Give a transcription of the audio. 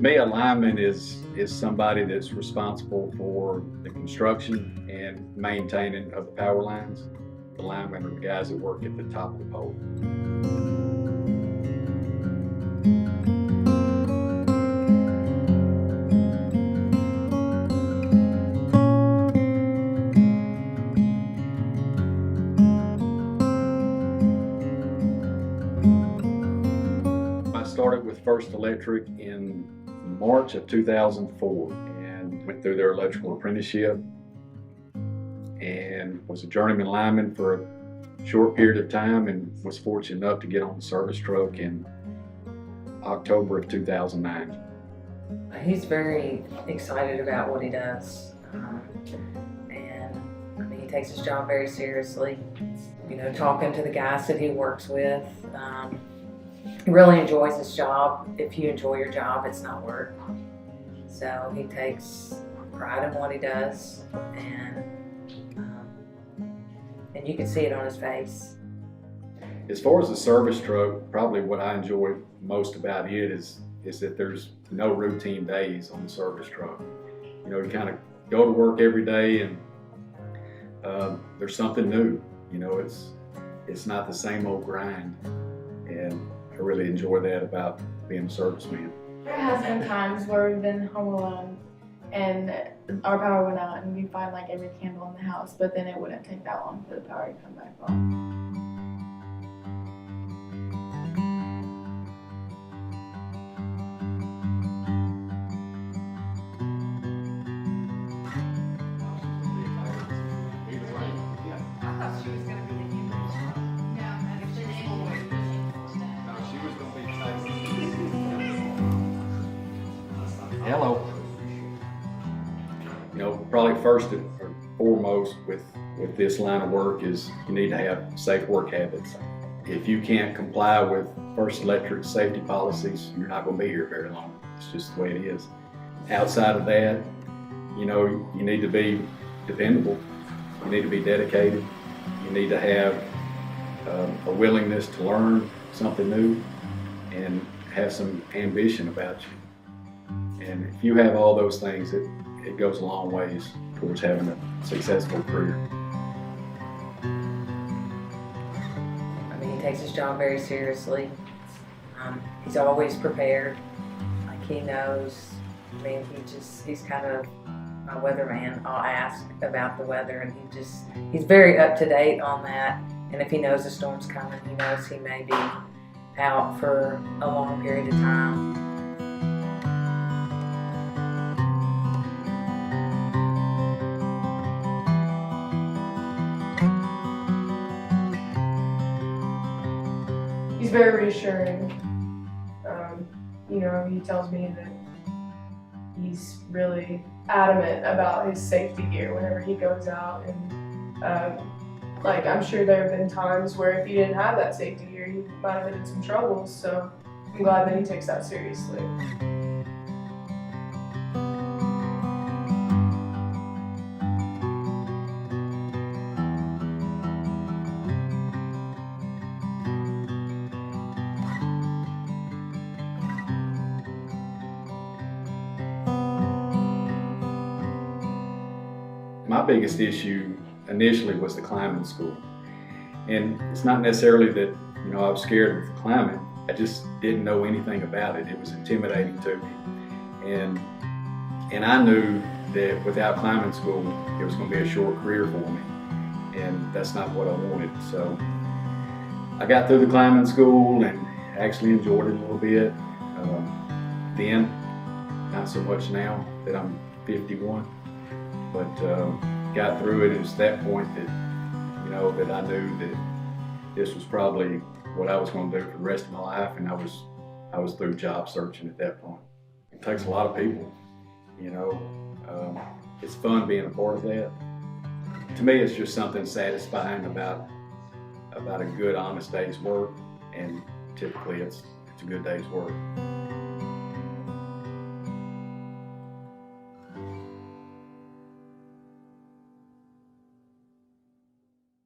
me, a lineman is somebody that's responsible for the construction and maintaining of the power lines. The linemen are the guys that work at the top of the pole. I started with First Electric in March of 2004 and went through their electrical apprenticeship and was a journeyman lineman for a short period of time and was fortunate enough to get on the service truck in October of 2009. He's very excited about what he does, and I mean, he takes his job very seriously. You know, talking to the guys that he works with, he really enjoys his job. If you enjoy your job, it's not work. So he takes pride in what he does, and you can see it on his face. As far as the service truck, probably what I enjoy most about it is that there's no routine days on the service truck. You know, you kind of go to work every day and there's something new. You know, it's not the same old grind, and I really enjoy that about being a serviceman. There has been times where we've been home alone and our power went out and we find like every candle in the house, but then it wouldn't take that long for the power to come back on. Hello. You know, probably first and foremost with this line of work is you need to have safe work habits. If you can't comply with First Electric safety policies, you're not going to be here very long. It's just the way it is. Outside of that, you know, you need to be dependable. You need to be dedicated. You need to have a willingness to learn something new and have some ambition about you. And if you have all those things, it goes a long ways towards having a successful career. I mean, he takes his job very seriously. He's always prepared. Like, he knows. I mean, he's kind of my weatherman. I'll ask about the weather, and he's very up to date on that. And if he knows a storm's coming, he knows he may be out for a long period of time. He's very reassuring. You know, he tells me that he's really adamant about his safety gear whenever he goes out, and like, I'm sure there have been times where if he didn't have that safety gear, he might have been in some trouble, so I'm glad that he takes that seriously. My biggest issue initially was the climbing school. And it's not necessarily that, you know, I was scared of climbing. I just didn't know anything about it. It was intimidating to me. And I knew that without climbing school, it was going to be a short career for me. And that's not what I wanted. So I got through the climbing school and actually enjoyed it a little bit. Then, not so much now that I'm 51. But got through it. It was that point that, you know, that I knew that this was probably what I was going to do for the rest of my life, and I was through job searching at that point. It takes a lot of people, you know. It's fun being a part of that. To me, it's just something satisfying about a good, honest day's work, and typically it's a good day's work.